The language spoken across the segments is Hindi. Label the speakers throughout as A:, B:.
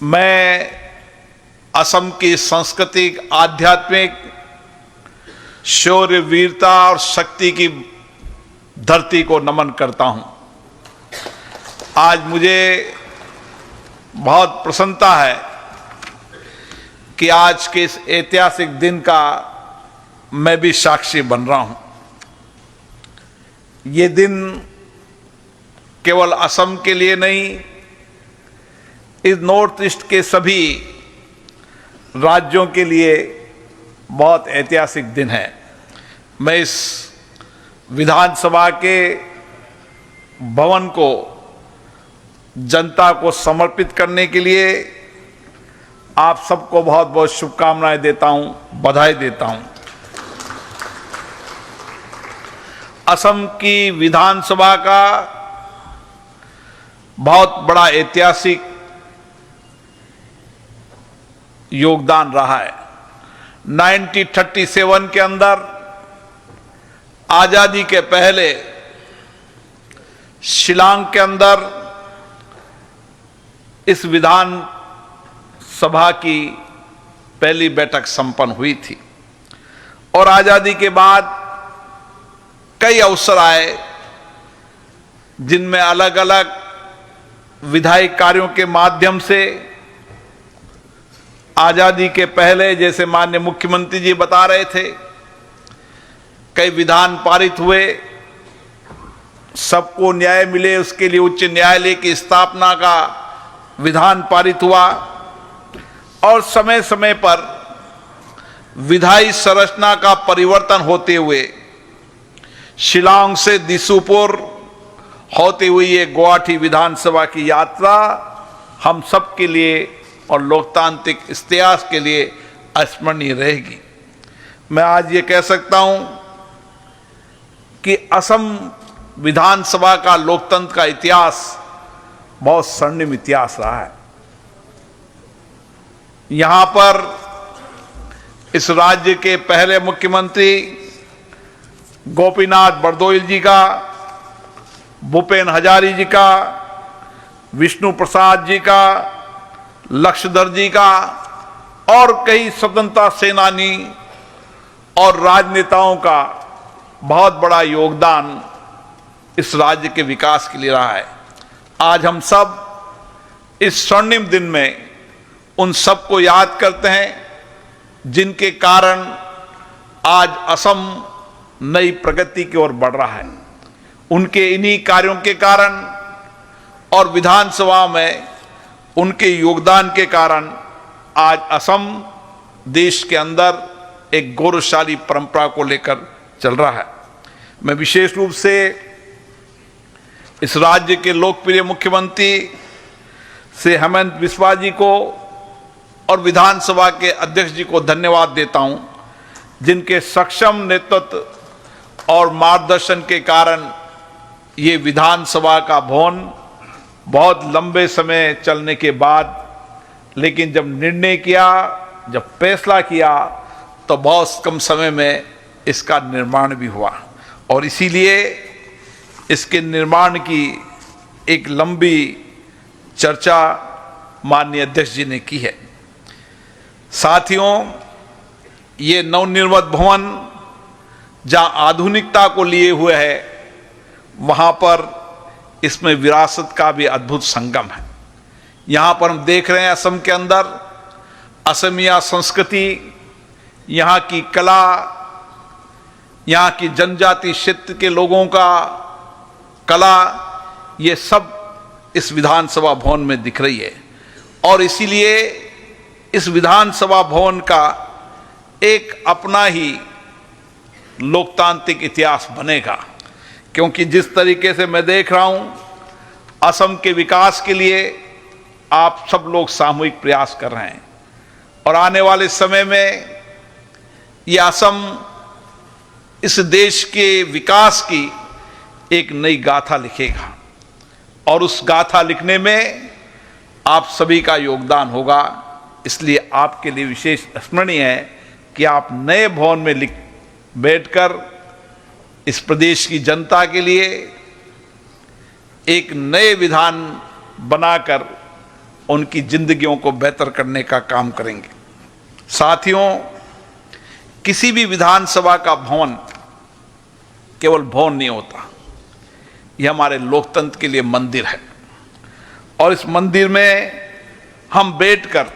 A: मैं असम की सांस्कृतिक, आध्यात्मिक, शौर्य, वीरता और शक्ति की धरती को नमन करता हूं। आज मुझे बहुत प्रसन्नता है कि आज के इस ऐतिहासिक दिन का मैं भी साक्षी बन रहा हूं। ये दिन केवल असम के लिए नहीं, इस नॉर्थ ईस्ट के सभी राज्यों के लिए बहुत ऐतिहासिक दिन है। मैं इस विधानसभा के भवन को जनता को समर्पित करने के लिए आप सबको बहुत बहुत शुभकामनाएं देता हूं, बधाई देता हूं। असम की विधानसभा का बहुत बड़ा ऐतिहासिक योगदान रहा है। 1937 के अंदर आजादी के पहले शिलांग के अंदर इस विधान सभा की पहली बैठक संपन्न हुई थी और आजादी के बाद कई अवसर आए जिनमें अलग अलग विधायी कार्यों के माध्यम से आजादी के पहले, जैसे माननीय मुख्यमंत्री जी बता रहे थे, कई विधान पारित हुए, सबको न्याय मिले, उसके लिए उच्च न्यायालय की स्थापना का विधान पारित हुआ और समय समय पर विधायी संरचना का परिवर्तन होते हुए शिलांग से दिसुपुर होते हुए ये गुवाहाटी विधानसभा की यात्रा हम सब के लिए और लोकतांत्रिक इतिहास के लिए अस्मरणीय रहेगी। मैं आज ये कह सकता हूं कि असम विधानसभा का लोकतंत्र का इतिहास बहुत स्वर्णिम इतिहास रहा है। यहां पर इस राज्य के पहले मुख्यमंत्री गोपीनाथ बरदोई जी का, भूपेन हजारी जी का, विष्णु प्रसाद जी का, लक्ष्मणधर जी का और कई स्वतंत्रता सेनानी और राजनेताओं का बहुत बड़ा योगदान इस राज्य के विकास के लिए रहा है। आज हम सब इस स्वर्णिम दिन में उन सबको याद करते हैं जिनके कारण आज असम नई प्रगति की ओर बढ़ रहा है। उनके इन्हीं कार्यों के कारण और विधानसभा में उनके योगदान के कारण आज असम देश के अंदर एक गौरवशाली परंपरा को लेकर चल रहा है। मैं विशेष रूप से इस राज्य के लोकप्रिय मुख्यमंत्री श्री हेमंत बिस्वा जी को और विधानसभा के अध्यक्ष जी को धन्यवाद देता हूं, जिनके सक्षम नेतृत्व और मार्गदर्शन के कारण ये विधानसभा का भवन बहुत लंबे समय चलने के बाद, लेकिन जब निर्णय किया, जब फैसला किया तो बहुत कम समय में इसका निर्माण भी हुआ और इसीलिए इसके निर्माण की एक लंबी चर्चा माननीय अध्यक्ष जी ने की है। साथियों, ये नवनिर्मित भवन जहां आधुनिकता को लिए हुए है, वहां पर इसमें विरासत का भी अद्भुत संगम है। यहां पर हम देख रहे हैं असम के अंदर असमिया संस्कृति, यहां की कला, यहां की जनजाति क्षेत्र के लोगों का कला, ये सब इस विधानसभा भवन में दिख रही है और इसीलिए इस विधानसभा भवन का एक अपना ही लोकतांत्रिक इतिहास बनेगा। क्योंकि जिस तरीके से मैं देख रहा हूं, असम के विकास के लिए आप सब लोग सामूहिक प्रयास कर रहे हैं और आने वाले समय में ये असम इस देश के विकास की एक नई गाथा लिखेगा और उस गाथा लिखने में आप सभी का योगदान होगा। इसलिए आपके लिए विशेष स्मरणीय है कि आप नए भवन में बैठकर इस प्रदेश की जनता के लिए एक नए विधान बनाकर उनकी जिंदगियों को बेहतर करने का काम करेंगे। साथियों, किसी भी विधानसभा का भवन केवल भवन नहीं होता, यह हमारे लोकतंत्र के लिए मंदिर है। और इस मंदिर में हम बैठकर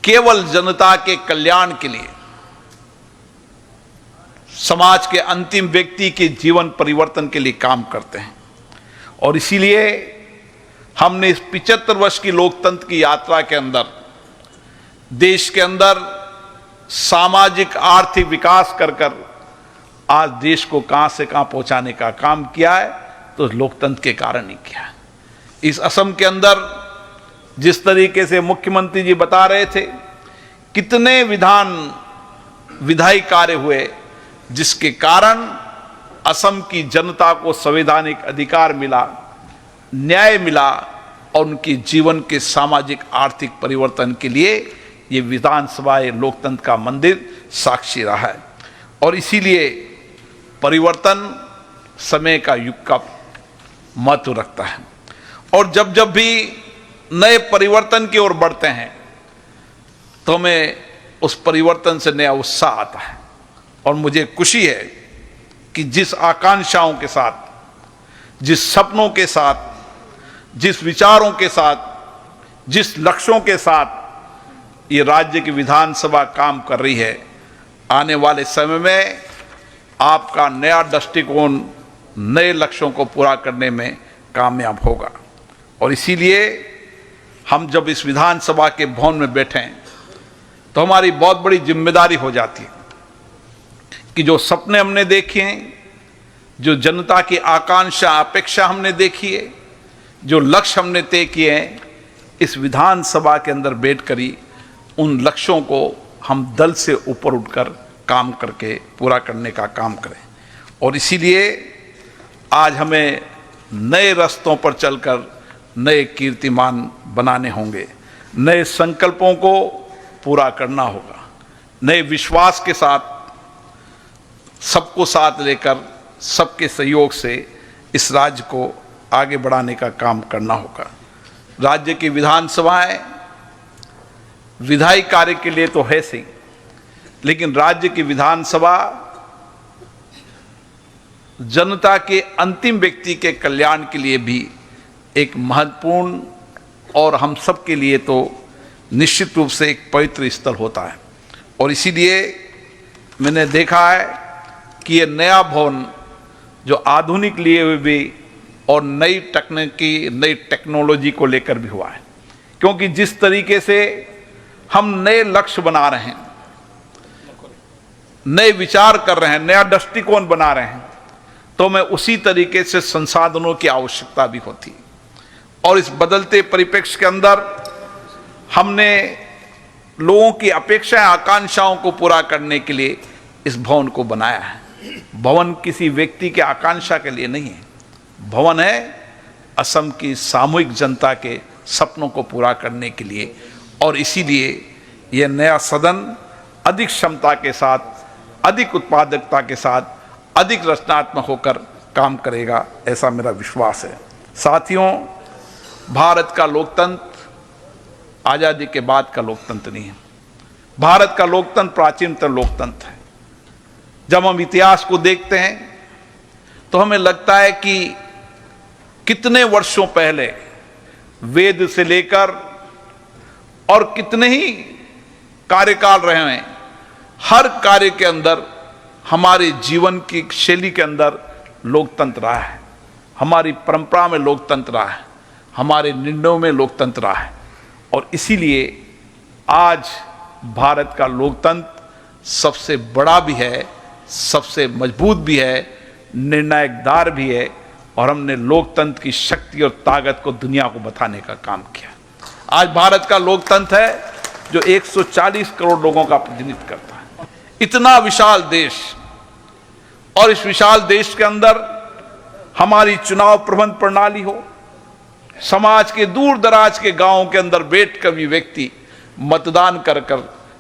A: केवल जनता के कल्याण के लिए, समाज के अंतिम व्यक्ति के जीवन परिवर्तन के लिए काम करते हैं। और इसीलिए हमने इस 75 वर्ष की लोकतंत्र की यात्रा के अंदर देश के अंदर सामाजिक आर्थिक विकास कर आज देश को कहां से कहां पहुंचाने का काम किया है, तो लोकतंत्र के कारण ही किया है। इस असम के अंदर जिस तरीके से मुख्यमंत्री जी बता रहे थे, कितने विधायी कार्य हुए जिसके कारण असम की जनता को संवैधानिक अधिकार मिला, न्याय मिला और उनके जीवन के सामाजिक आर्थिक परिवर्तन के लिए ये विधानसभा लोकतंत्र का मंदिर साक्षी रहा है। और इसीलिए परिवर्तन समय का युग का महत्व रखता है। और जब जब भी नए परिवर्तन की ओर बढ़ते हैं तो हमें उस परिवर्तन से नया उत्साह आता है। और मुझे खुशी है कि जिस आकांक्षाओं के साथ, जिस सपनों के साथ, जिस विचारों के साथ, जिस लक्ष्यों के साथ ये राज्य की विधानसभा काम कर रही है, आने वाले समय में आपका नया दृष्टिकोण नए लक्ष्यों को पूरा करने में कामयाब होगा। और इसीलिए हम जब इस विधानसभा के भवन में बैठे हैं तो हमारी बहुत बड़ी जिम्मेदारी हो जाती है कि जो सपने हमने देखे हैं, जो जनता की आकांक्षा अपेक्षा हमने देखी है, जो लक्ष्य हमने तय किए हैं, इस विधानसभा के अंदर बैठकर ही उन लक्ष्यों को हम दल से ऊपर उठकर काम करके पूरा करने का काम करें। और इसीलिए आज हमें नए रास्तों पर चलकर नए कीर्तिमान बनाने होंगे, नए संकल्पों को पूरा करना होगा, नए विश्वास के साथ सबको साथ लेकर सबके सहयोग से इस राज्य को आगे बढ़ाने का काम करना होगा। राज्य की विधानसभाएं विधायी कार्य के लिए तो है सही, लेकिन राज्य की विधानसभा जनता के अंतिम व्यक्ति के कल्याण के लिए भी एक महत्वपूर्ण और हम सब के लिए तो निश्चित रूप से एक पवित्र स्थल होता है। और इसीलिए मैंने देखा है कि ये नया भवन जो आधुनिक लिए हुए भी और नई तकनीकी, नई टेक्नोलॉजी को लेकर भी हुआ है, क्योंकि जिस तरीके से हम नए लक्ष्य बना रहे हैं, नए विचार कर रहे हैं, नया दृष्टिकोण बना रहे हैं, तो मैं उसी तरीके से संसाधनों की आवश्यकता भी होती है। और इस बदलते परिप्रेक्ष्य के अंदर हमने लोगों की अपेक्षाएं, आकांक्षाओं को पूरा करने के लिए इस भवन को बनाया है। भवन किसी व्यक्ति के आकांक्षा के लिए नहीं है, भवन है असम की सामूहिक जनता के सपनों को पूरा करने के लिए। और इसीलिए यह नया सदन अधिक क्षमता के साथ, अधिक उत्पादकता के साथ, अधिक रचनात्मक होकर काम करेगा, ऐसा मेरा विश्वास है। साथियों, भारत का लोकतंत्र आज़ादी के बाद का लोकतंत्र नहीं है। भारत का लोकतंत्र प्राचीनतम लोकतंत्र है। जब हम इतिहास को देखते हैं तो हमें लगता है कि कितने वर्षों पहले वेद से लेकर और कितने ही कार्यकाल रहे हैं, हर कार्य के अंदर हमारे जीवन की शैली के अंदर लोकतंत्र रहा है, हमारी परंपरा में लोकतंत्र रहा है, हमारे निर्णयों में लोकतंत्र रहा है। और इसीलिए आज भारत का लोकतंत्र सबसे बड़ा भी है, सबसे मजबूत भी है, निर्णायकदार भी है। और हमने लोकतंत्र की शक्ति और ताकत को दुनिया को बताने का काम किया। आज भारत का लोकतंत्र है जो 140 करोड़ लोगों का प्रतिनिधित्व करता है। इतना विशाल देश, और इस विशाल देश के अंदर हमारी चुनाव प्रबंध प्रणाली हो, समाज के दूर दराज के गांवों के अंदर बैठकर भी व्यक्ति मतदान कर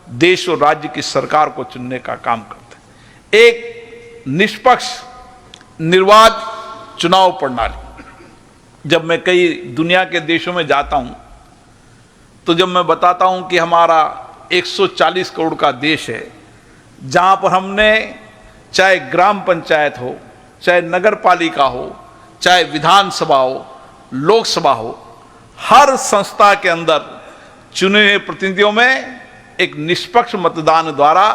A: देश और राज्य की सरकार को चुनने का काम करते हैं। एक निष्पक्ष निर्वाध चुनाव प्रणाली। जब मैं कई दुनिया के देशों में जाता हूं तो जब मैं बताता हूं कि हमारा 140 करोड़ का देश है, जहां पर हमने चाहे ग्राम पंचायत हो, चाहे नगर पालिका हो, चाहे विधानसभा हो, लोकसभा हो, हर संस्था के अंदर चुने हुए प्रतिनिधियों में एक निष्पक्ष मतदान द्वारा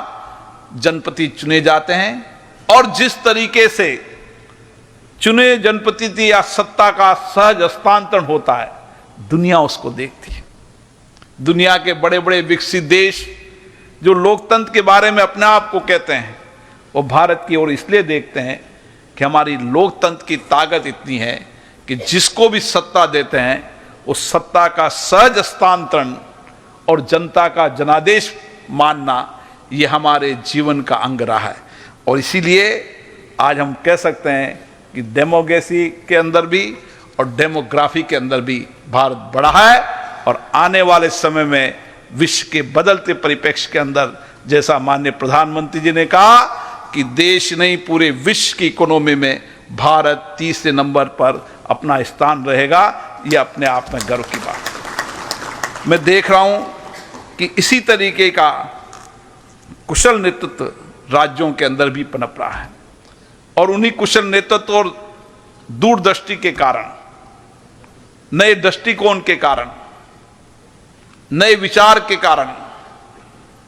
A: जनप्रतिनिधि चुने जाते हैं। और जिस तरीके से चुने जनप्रतिनिधि या सत्ता का सहज हस्तांतरण होता है, दुनिया उसको देखती है। दुनिया के बड़े बड़े विकसित देश जो लोकतंत्र के बारे में अपने आप को कहते हैं, वो भारत की ओर इसलिए देखते हैं कि हमारी लोकतंत्र की ताकत इतनी है कि जिसको भी सत्ता देते हैं उस सत्ता का सहज हस्तांतरण और जनता का जनादेश मानना, ये हमारे जीवन का अंग रहा है। और इसीलिए आज हम कह सकते हैं कि डेमोक्रेसी के अंदर भी और डेमोग्राफी के अंदर भी भारत बड़ा है। और आने वाले समय में विश्व के बदलते परिप्रेक्ष्य के अंदर, जैसा माननीय प्रधानमंत्री जी ने कहा कि देश नहीं पूरे विश्व की इकोनॉमी में भारत तीसरे नंबर पर अपना स्थान रहेगा, यह अपने आप में गर्व की बात है। मैं देख रहा हूं कि इसी तरीके का कुशल नेतृत्व राज्यों के अंदर भी पनप रहा है। और उन्हीं कुशल नेतृत्व और दूरदृष्टि के कारण, नए दृष्टिकोण के कारण, नए विचार के कारण,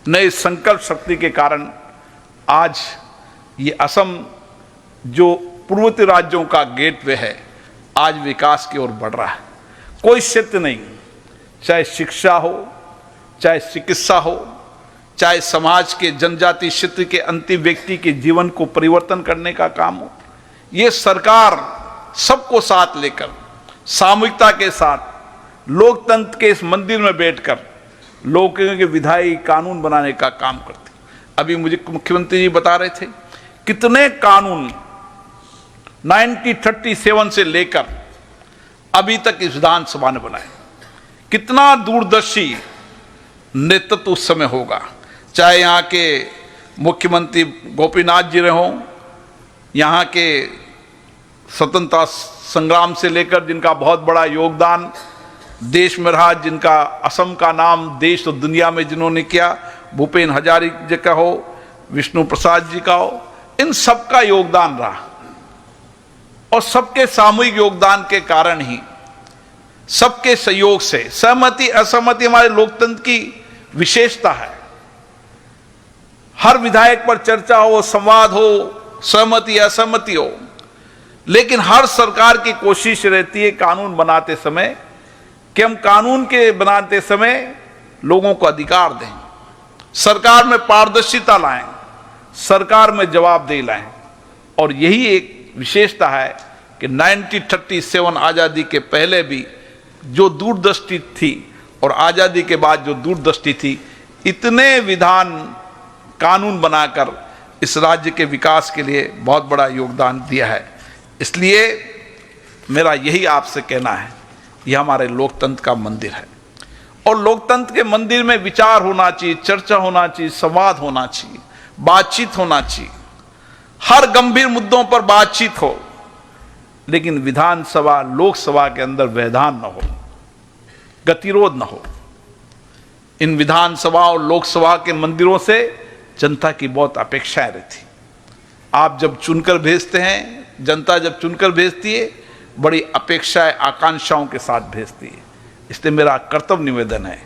A: नए संकल्प शक्ति के कारण आज ये असम जो पूर्वोत्तर राज्यों का गेटवे है, आज विकास की ओर बढ़ रहा है। कोई क्षेत्र नहीं, चाहे शिक्षा हो, चाहे चिकित्सा हो, चाहे समाज के जनजाति क्षेत्र के अंतिम व्यक्ति के जीवन को परिवर्तन करने का काम हो, ये सरकार सबको साथ लेकर सामूहिकता के साथ लोकतंत्र के इस मंदिर में बैठकर लोगों के विधायी कानून बनाने का काम करती। अभी मुझे मुख्यमंत्री जी बता रहे थे कितने कानून 1937 से लेकर अभी तक इस विधानसभा ने बनाए। कितना दूरदर्शी नेतृत्व उस समय होगा, चाहे यहाँ के मुख्यमंत्री गोपीनाथ जी रहे हों, यहाँ के स्वतंत्रता संग्राम से लेकर जिनका बहुत बड़ा योगदान देश में रहा, जिनका असम का नाम देश और दुनिया में जिन्होंने किया, भूपेन हजारिका जी का हो, विष्णु प्रसाद जी का हो, इन सबका योगदान रहा। और सबके सामूहिक योगदान के कारण ही, सबके सहयोग से, सहमति असहमति हमारे लोकतंत्र की विशेषता है। हर विधायक पर चर्चा हो, संवाद हो, सहमति असहमति हो, लेकिन हर सरकार की कोशिश रहती है कानून बनाते समय कि हम कानून के बनाते समय लोगों को अधिकार दें, सरकार में पारदर्शिता लाएं, सरकार में जवाबदेही लाएं। और यही एक विशेषता है कि 1937 आज़ादी के पहले भी जो दूरदृष्टि थी और आज़ादी के बाद जो दूरदृष्टि थी, इतने विधान कानून बनाकर इस राज्य के विकास के लिए बहुत बड़ा योगदान दिया है। इसलिए मेरा यही आपसे कहना है, यह हमारे लोकतंत्र का मंदिर है। और लोकतंत्र के मंदिर में विचार होना चाहिए, चर्चा होना चाहिए, संवाद होना चाहिए, बातचीत होना चाहिए। हर गंभीर मुद्दों पर बातचीत हो, लेकिन विधानसभा लोकसभा के अंदर व्यवधान न हो, गतिरोध न हो। इन विधानसभा और लोकसभा के मंदिरों से जनता की बहुत अपेक्षाएं रहती। आप जब चुनकर भेजते हैं, जनता जब चुनकर भेजती है, बड़ी अपेक्षाएं आकांक्षाओं के साथ भेजती है। इसलिए मेरा कर्तव्य निवेदन है,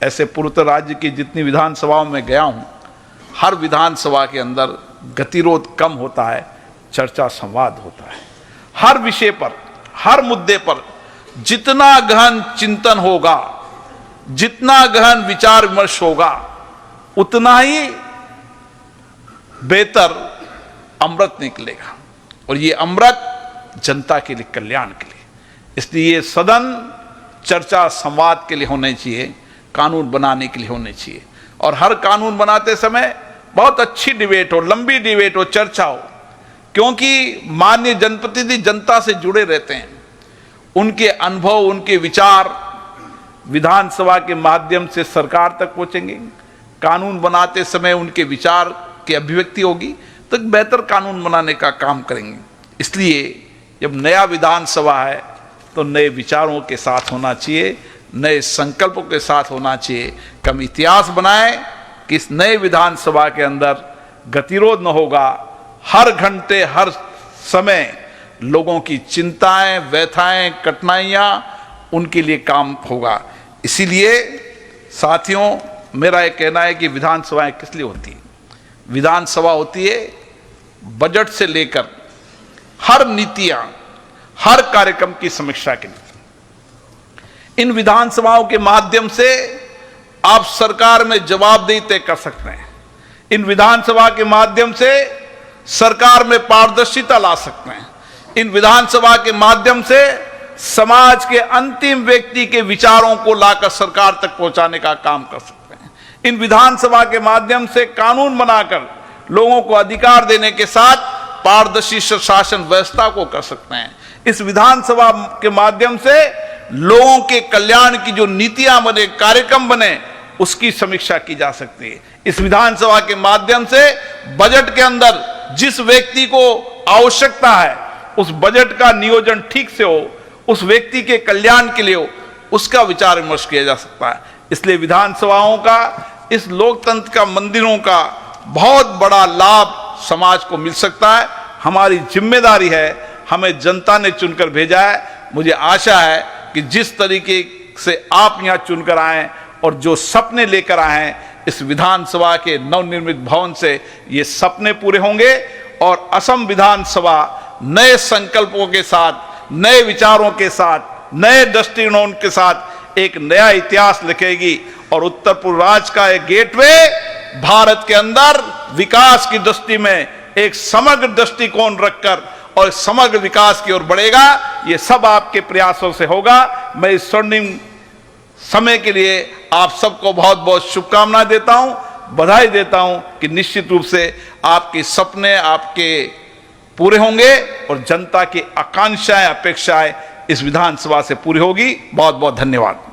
A: ऐसे पूर्वोत्तर राज्य की जितनी विधानसभाओं में गया हूं, हर विधानसभा के अंदर गतिरोध कम होता है, चर्चा संवाद होता है। हर विषय पर, हर मुद्दे पर जितना गहन चिंतन होगा, जितना गहन विचार विमर्श होगा, उतना ही बेहतर अमृत निकलेगा। और ये अमृत जनता के लिए, कल्याण के लिए। इसलिए ये सदन चर्चा संवाद के लिए होने चाहिए, कानून बनाने के लिए होने चाहिए। और हर कानून बनाते समय बहुत अच्छी डिबेट हो, लंबी डिबेट हो, चर्चा हो, क्योंकि माननीय जनप्रतिनिधि जनता से जुड़े रहते हैं। उनके अनुभव, उनके विचार विधानसभा के माध्यम से सरकार तक पहुंचेंगे। कानून बनाते समय उनके विचार की अभिव्यक्ति होगी तो एक बेहतर कानून बनाने का काम करेंगे। इसलिए जब नया विधानसभा है तो नए विचारों के साथ होना चाहिए, नए संकल्पों के साथ होना चाहिए कि हम इतिहास बनाएं कि इस नए विधानसभा के अंदर गतिरोध न होगा। हर घंटे हर समय लोगों की चिंताएं, व्यथाएं, कठिनाइयां, उनके लिए काम होगा। इसीलिए साथियों, मेरा यह कहना है कि विधानसभाएं किस लिए होती है? विधानसभा होती है बजट से लेकर हर नीतियां, हर कार्यक्रम की समीक्षा के लिए। इन विधानसभाओं के माध्यम से आप सरकार में जवाबदेही तय कर सकते हैं। इन विधानसभा के माध्यम से सरकार में पारदर्शिता ला सकते हैं। इन विधानसभा के माध्यम से समाज के अंतिम व्यक्ति के विचारों को लाकर सरकार तक पहुंचाने का काम कर सकते हैं। इन विधानसभा के माध्यम से कानून बनाकर लोगों को अधिकार देने के साथ पारदर्शी शासन व्यवस्था को कर सकते हैं। इस विधानसभा के माध्यम से लोगों के कल्याण की जो नीतियां बने, कार्यक्रम बने, उसकी समीक्षा की जा सकती है। इस विधानसभा के माध्यम से बजट के अंदर जिस व्यक्ति को आवश्यकता है उस बजट का नियोजन ठीक से हो, उस व्यक्ति के कल्याण के लिए हो, उसका विचार विमर्श किया जा सकता है। इसलिए विधानसभाओं का, इस लोकतंत्र का, मंदिरों का बहुत बड़ा लाभ समाज को मिल सकता है। हमारी जिम्मेदारी है, हमें जनता ने चुनकर भेजा है। मुझे आशा है कि जिस तरीके से आप यहां चुनकर आए और जो सपने लेकर आए हैं, इस विधानसभा के नवनिर्मित भवन से ये सपने पूरे होंगे और असम विधानसभा नए संकल्पों के साथ, नए विचारों के साथ, नए दृष्टिकोण के साथ एक नया इतिहास लिखेगी और उत्तर पूर्व राज्य का एक गेटवे भारत के अंदर विकास की दृष्टि में एक समग्र दृष्टिकोण रखकर और समग्र विकास की ओर बढ़ेगा। ये सब आपके प्रयासों से होगा। मैं इस स्वर्णिम समय के लिए आप सबको बहुत बहुत शुभकामनाएं देता हूं, बधाई देता हूं कि निश्चित रूप से आपके सपने आपके पूरे होंगे और जनता की आकांक्षाएं, अपेक्षाएं इस विधानसभा से पूरी होगी। बहुत बहुत धन्यवाद।